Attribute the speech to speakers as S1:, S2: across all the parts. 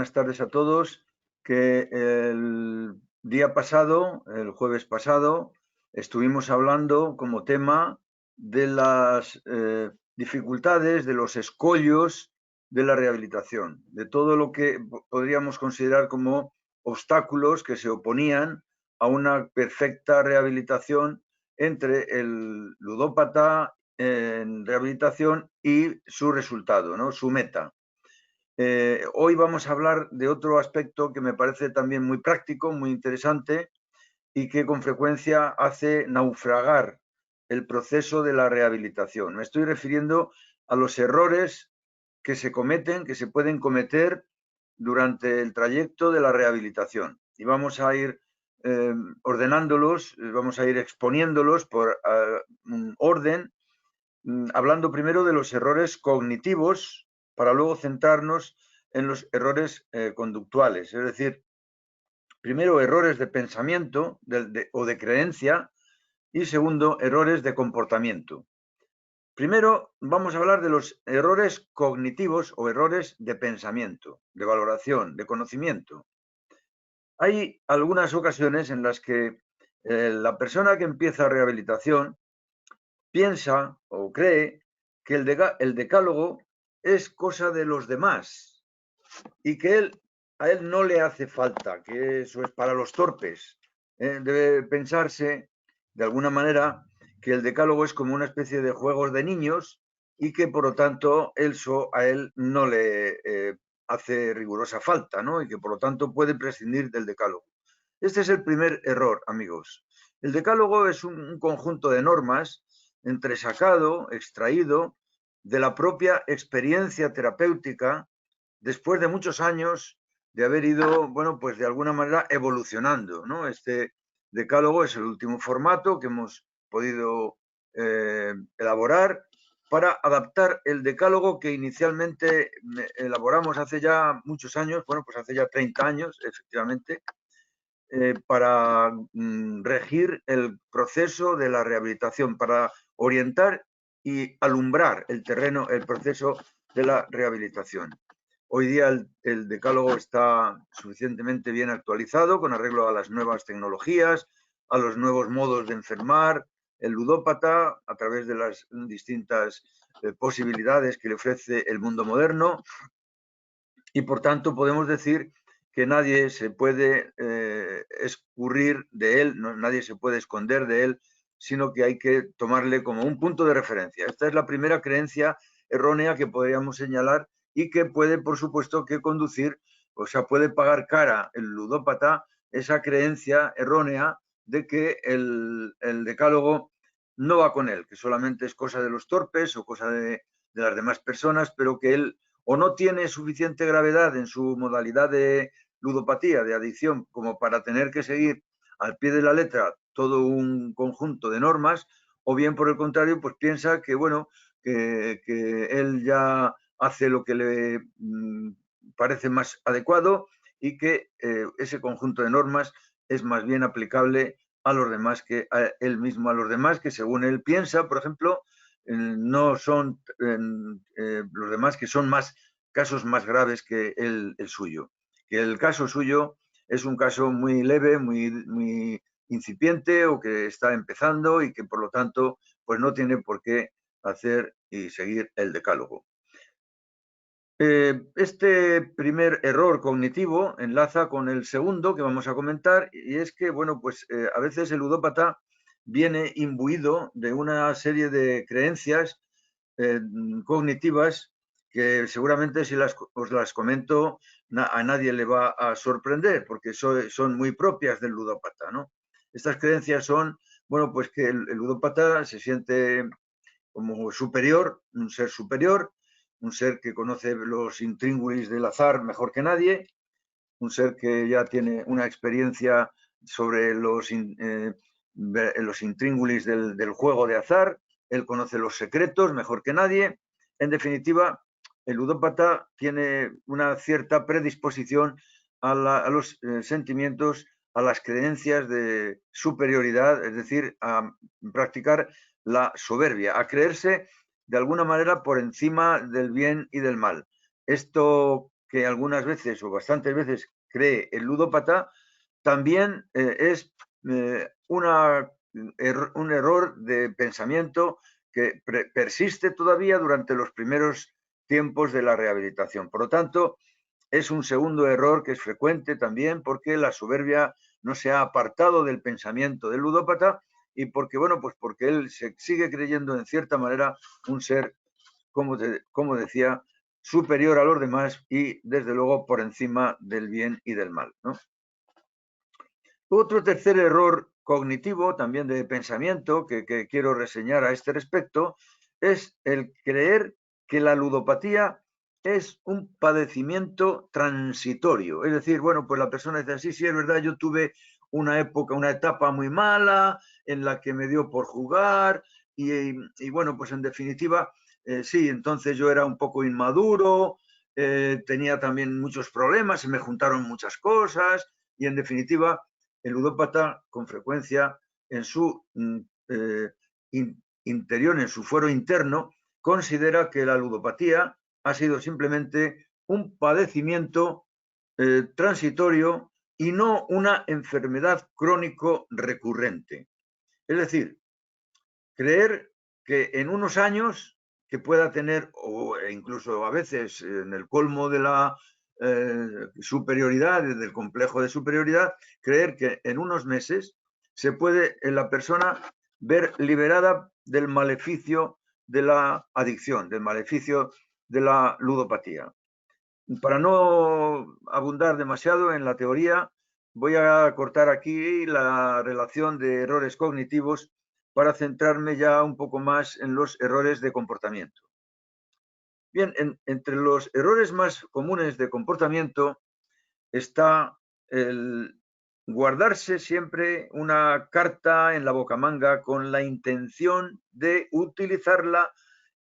S1: Buenas tardes a todos. Que el día pasado, el jueves pasado, estuvimos hablando como tema de las dificultades, de los escollos de la rehabilitación, de todo lo que podríamos considerar como obstáculos que se oponían a una perfecta rehabilitación entre el ludópata en rehabilitación y su resultado, ¿no? Su meta. Hoy vamos a hablar de otro aspecto que me parece también muy práctico, muy interesante y que con frecuencia hace naufragar el proceso de la rehabilitación. Me estoy refiriendo a los errores que se cometen, que se pueden cometer durante el trayecto de la rehabilitación. Y vamos a ir ordenándolos, vamos a ir exponiéndolos por un orden, hablando primero de los errores cognitivos para luego centrarnos en los errores conductuales, es decir, primero errores de pensamiento o de creencia y segundo errores de comportamiento. Primero vamos a hablar de los errores cognitivos o errores de pensamiento, de valoración, de conocimiento. Hay algunas ocasiones en las que la persona que empieza rehabilitación piensa o cree que el decálogo es cosa de los demás y que a él no le hace falta, que eso es para los torpes. Debe pensarse, de alguna manera, que el decálogo es como una especie de juegos de niños y que, por lo tanto, eso a él no le hace rigurosa falta, ¿no? Y que, por lo tanto, puede prescindir del decálogo. Este es el primer error, amigos. El decálogo es un conjunto de normas entresacado, extraído de la propia experiencia terapéutica después de muchos años de haber ido, bueno, pues de alguna manera evolucionando, ¿no? Este decálogo es el último formato que hemos podido elaborar para adaptar el decálogo que inicialmente elaboramos hace ya muchos años, bueno, pues hace ya 30 años, efectivamente, para regir el proceso de la rehabilitación, para orientar y alumbrar el terreno, el proceso de la rehabilitación. Hoy día el decálogo está suficientemente bien actualizado con arreglo a las nuevas tecnologías, a los nuevos modos de enfermar, el ludópata a través de las distintas posibilidades que le ofrece el mundo moderno y por tanto podemos decir que nadie se puede escurrir de él, nadie se puede esconder de él, sino que hay que tomarle como un punto de referencia. Esta es la primera creencia errónea que podríamos señalar y que puede, por supuesto, que conducir, o sea, puede pagar cara el ludópata esa creencia errónea de que el decálogo no va con él, que solamente es cosa de los torpes o cosa de las demás personas, pero que él o no tiene suficiente gravedad en su modalidad de ludopatía, de adicción, como para tener que seguir al pie de la letra todo un conjunto de normas, o bien por el contrario, pues piensa que, bueno, que él ya hace lo que le parece más adecuado y que ese conjunto de normas es más bien aplicable a los demás que a él mismo, a los demás que según él piensa, por ejemplo, no son los demás que son más casos más graves que el suyo. Que el caso suyo es un caso muy leve, muy incipiente o que está empezando y que por lo tanto pues no tiene por qué hacer y seguir el decálogo. Este primer error cognitivo enlaza con el segundo que vamos a comentar y es que, bueno, pues a veces el ludópata viene imbuido de una serie de creencias cognitivas que seguramente si os las comento a nadie le va a sorprender porque son muy propias del ludópata, ¿no? Estas creencias son, bueno, pues que el ludópata se siente como superior, un ser que conoce los intríngulis del azar mejor que nadie, un ser que ya tiene una experiencia sobre los intríngulis del juego de azar, él conoce los secretos mejor que nadie. En definitiva, el ludópata tiene una cierta predisposición a los sentimientos, a las creencias de superioridad, es decir, a practicar la soberbia, a creerse de alguna manera por encima del bien y del mal. Esto que algunas veces o bastantes veces cree el ludópata, también es un error de pensamiento que persiste todavía durante los primeros tiempos de la rehabilitación. Por lo tanto, es un segundo error que es frecuente también porque la soberbia no se ha apartado del pensamiento del ludópata y porque, bueno, pues porque él se sigue creyendo en cierta manera un ser, como decía, superior a los demás y desde luego por encima del bien y del mal, ¿no? Otro tercer error cognitivo, también de pensamiento, que quiero reseñar a este respecto, es el creer que la ludopatía es un padecimiento transitorio. Es decir, bueno, pues la persona dice, sí, sí, es verdad, yo tuve una época, una etapa muy mala en la que me dio por jugar y bueno, pues en definitiva, sí, entonces yo era un poco inmaduro, tenía también muchos problemas, se me juntaron muchas cosas y en definitiva el ludópata con frecuencia en su interior, en su fuero interno, considera que la ludopatía ha sido simplemente un padecimiento transitorio y no una enfermedad crónico recurrente. Es decir, creer que en unos años que pueda tener, o incluso a veces en el colmo de la superioridad, del complejo de superioridad, creer que en unos meses se puede en la persona ver liberada del maleficio de la adicción, del maleficio de la ludopatía. Para no abundar demasiado en la teoría, voy a cortar aquí la relación de errores cognitivos para centrarme ya un poco más en los errores de comportamiento. Bien, entre los errores más comunes de comportamiento está el guardarse siempre una carta en la bocamanga con la intención de utilizarla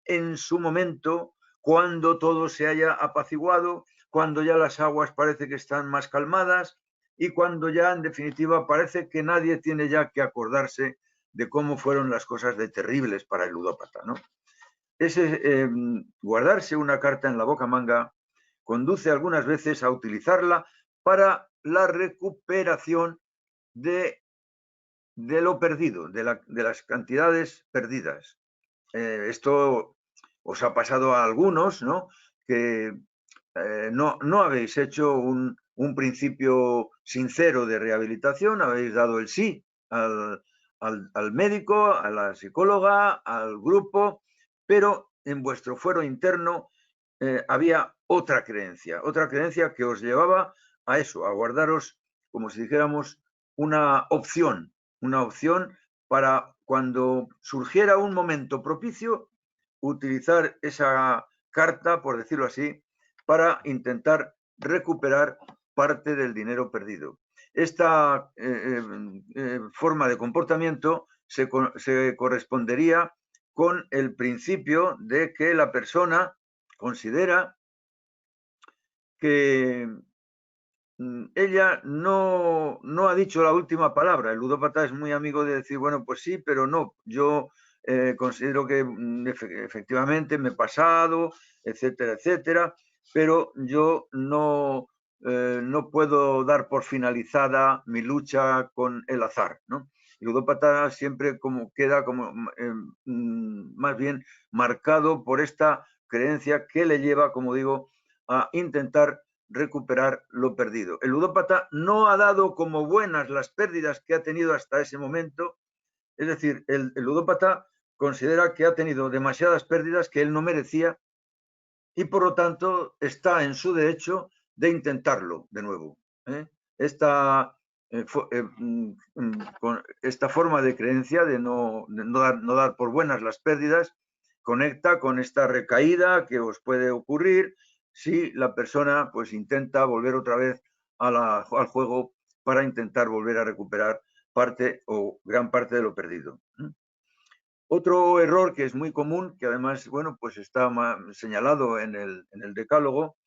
S1: en su momento, cuando todo se haya apaciguado, cuando ya las aguas parece que están más calmadas y cuando ya en definitiva parece que nadie tiene ya que acordarse de cómo fueron las cosas de terribles para el ludópata, ¿no? Ese guardarse una carta en la bocamanga conduce algunas veces a utilizarla para la recuperación de lo perdido, de las cantidades perdidas. Esto os ha pasado a algunos, ¿no? Que no habéis hecho un principio sincero de rehabilitación, habéis dado el sí al médico, a la psicóloga, al grupo, pero en vuestro fuero interno había otra creencia que os llevaba a eso, a guardaros, como si dijéramos, una opción para cuando surgiera un momento propicio, utilizar esa carta, por decirlo así, para intentar recuperar parte del dinero perdido. Esta forma de comportamiento se correspondería con el principio de que la persona considera que ella no ha dicho la última palabra. El ludópata es muy amigo de decir, bueno, pues sí, pero no. Yo considero que efectivamente me he pasado, etcétera, etcétera, pero yo no puedo dar por finalizada mi lucha con el azar, ¿no? El ludópata siempre queda como más bien marcado por esta creencia que le lleva, como digo, a intentar recuperar lo perdido. El ludópata no ha dado como buenas las pérdidas que ha tenido hasta ese momento, es decir, el ludópata considera que ha tenido demasiadas pérdidas que él no merecía y por lo tanto está en su derecho de intentarlo de nuevo. Esta forma de creencia de no dar por buenas las pérdidas conecta con esta recaída que os puede ocurrir si la persona pues intenta volver otra vez al juego para intentar volver a recuperar parte o gran parte de lo perdido. Otro error que es muy común, que además, bueno, pues está señalado en el decálogo,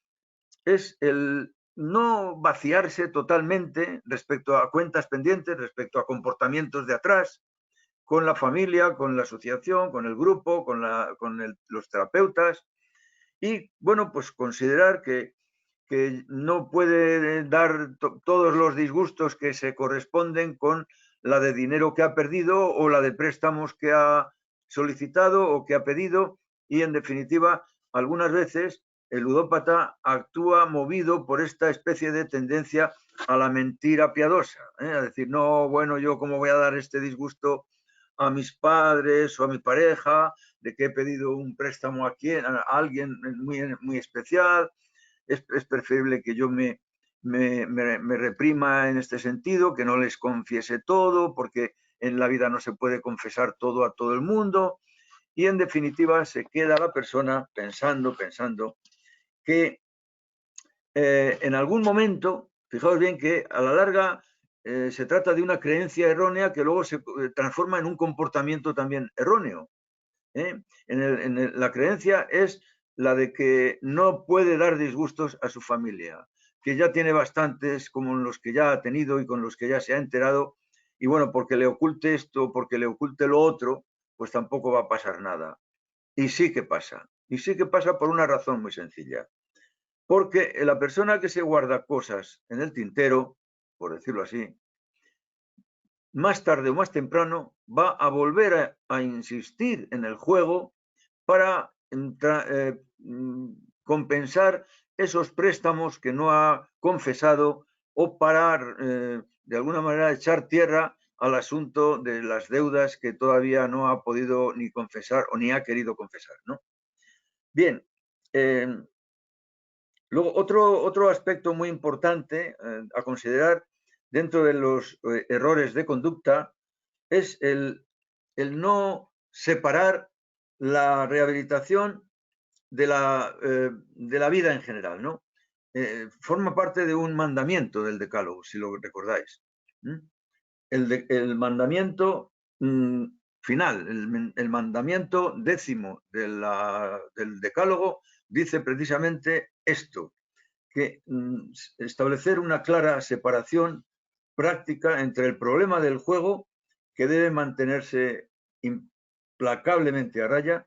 S1: es el no vaciarse totalmente respecto a cuentas pendientes, respecto a comportamientos de atrás, con la familia, con la asociación, con el grupo, con los terapeutas, y bueno, pues considerar que que no puede dar todos los disgustos que se corresponden con la de dinero que ha perdido o la de préstamos que ha solicitado o que ha pedido, y en definitiva, algunas veces el ludópata actúa movido por esta especie de tendencia a la mentira piadosa, a decir, no, bueno, yo cómo voy a dar este disgusto a mis padres o a mi pareja de que he pedido un préstamo a alguien muy especial. Es preferible que yo me reprima en este sentido, que no les confiese todo, porque en la vida no se puede confesar todo a todo el mundo, y en definitiva se queda la persona pensando que en algún momento, fijaos bien que a la larga se trata de una creencia errónea que luego se transforma en un comportamiento también erróneo. La creencia es la de que no puede dar disgustos a su familia, que ya tiene bastantes como los que ya ha tenido y con los que ya se ha enterado, y bueno, porque le oculte esto, porque le oculte lo otro, pues tampoco va a pasar nada. Y sí que pasa por una razón muy sencilla, porque la persona que se guarda cosas en el tintero, por decirlo así, más tarde o más temprano va a volver a insistir en el juego para compensar esos préstamos que no ha confesado, o para, de alguna manera, echar tierra al asunto de las deudas que todavía no ha podido ni confesar o ni ha querido confesar, ¿no? Bien, luego otro aspecto muy importante a considerar dentro de los errores de conducta es el no separar la rehabilitación de la vida en general, ¿no? Forma parte de un mandamiento del Decálogo, si lo recordáis. El mandamiento final, el mandamiento 10º del Decálogo dice precisamente esto, que establecer una clara separación práctica entre el problema del juego, que debe mantenerse implacablemente a raya,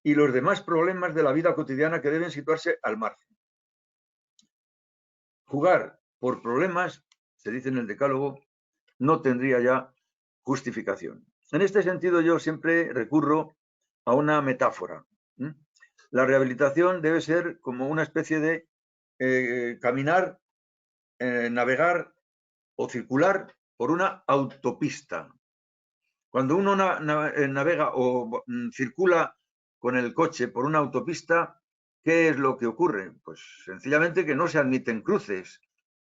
S1: y los demás problemas de la vida cotidiana, que deben situarse al margen. Jugar por problemas, se dice en el Decálogo, no tendría ya justificación. En este sentido, yo siempre recurro a una metáfora. La rehabilitación debe ser como una especie de caminar, navegar o circular por una autopista. Cuando uno navega o circula con el coche por una autopista, ¿qué es lo que ocurre? Pues sencillamente que no se admiten cruces,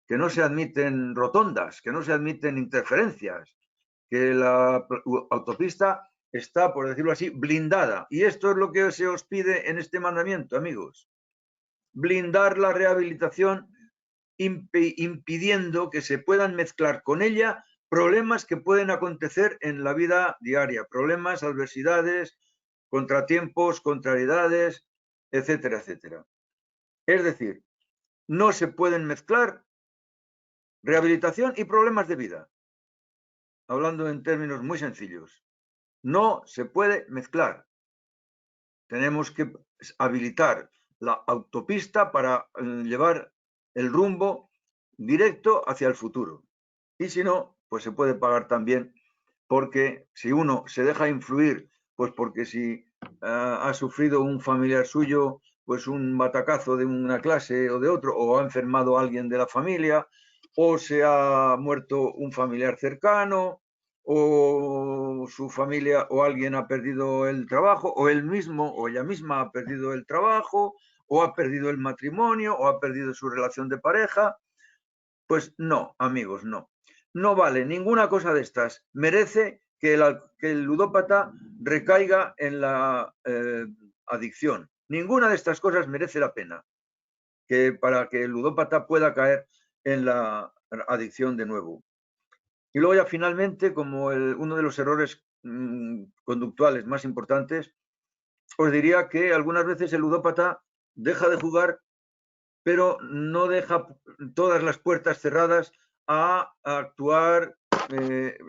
S1: que no se admiten rotondas, que no se admiten interferencias, que la autopista está, por decirlo así, blindada. Y esto es lo que se os pide en este mandamiento, amigos. Blindar la rehabilitación, impidiendo que se puedan mezclar con ella problemas que pueden acontecer en la vida diaria, problemas, adversidades, contratiempos, contrariedades, etcétera, etcétera. Es decir, no se pueden mezclar rehabilitación y problemas de vida. Hablando en términos muy sencillos, no se puede mezclar. Tenemos que habilitar la autopista para llevar el rumbo directo hacia el futuro. Y si no, pues se puede pagar también, porque si uno se deja influir, pues porque si ha sufrido un familiar suyo pues un batacazo de una clase o de otro, o ha enfermado alguien de la familia, o se ha muerto un familiar cercano, o su familia o alguien ha perdido el trabajo, o él mismo o ella misma ha perdido el trabajo, o ha perdido el matrimonio, o ha perdido su relación de pareja, pues no, amigos, no. No vale ninguna cosa de estas. Merece que el ludópata recaiga en la adicción. Ninguna de estas cosas merece la pena para que el ludópata pueda caer en la adicción de nuevo. Y luego ya finalmente, como uno de los errores conductuales más importantes, os diría que algunas veces el ludópata deja de jugar, pero no deja todas las puertas cerradas a actuar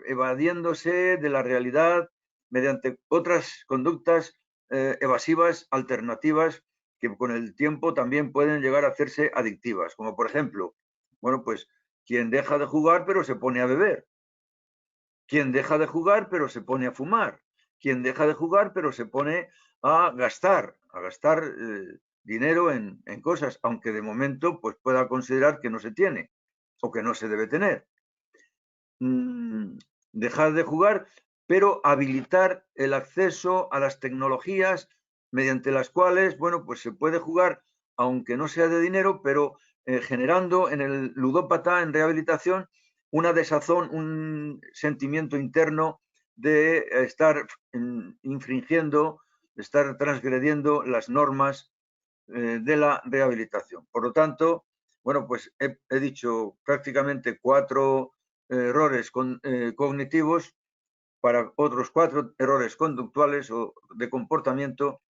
S1: evadiéndose de la realidad mediante otras conductas evasivas alternativas que con el tiempo también pueden llegar a hacerse adictivas, como por ejemplo, bueno, pues quien deja de jugar pero se pone a beber, quien deja de jugar pero se pone a fumar, quien deja de jugar pero se pone a gastar dinero en cosas, aunque de momento pues pueda considerar que no se tiene o que no se debe tener. Dejar de jugar, pero habilitar el acceso a las tecnologías mediante las cuales, bueno, pues se puede jugar, aunque no sea de dinero, pero generando en el ludópata, en rehabilitación, una desazón, un sentimiento interno de estar infringiendo, de estar transgrediendo las normas de la rehabilitación. Por lo tanto, bueno, pues he dicho prácticamente 4 errores cognitivos para otros 4 errores conductuales o de comportamiento,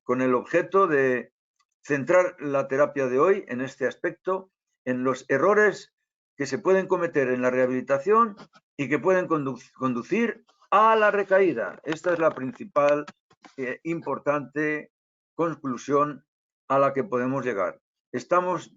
S1: con el objeto de centrar la terapia de hoy en este aspecto, en los errores que se pueden cometer en la rehabilitación y que pueden conducir a la recaída. Esta es la principal importante conclusión a la que podemos llegar. Estamos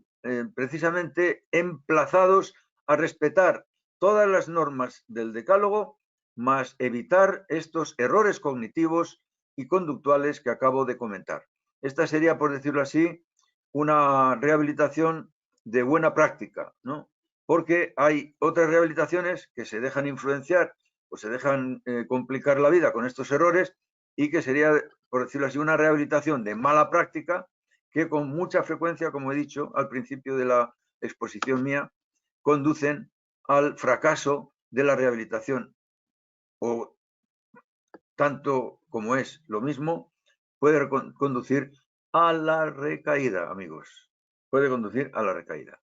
S1: precisamente emplazados a respetar todas las normas del decálogo, más evitar estos errores cognitivos y conductuales que acabo de comentar. Esta sería, por decirlo así, una rehabilitación de buena práctica, ¿no? Porque hay otras rehabilitaciones que se dejan influenciar o se dejan complicar la vida con estos errores y que sería, por decirlo así, una rehabilitación de mala práctica que con mucha frecuencia, como he dicho al principio de la exposición mía, conducen al fracaso de la rehabilitación o tanto como es lo mismo, puede conducir a la recaída, amigos. Puede conducir a la recaída.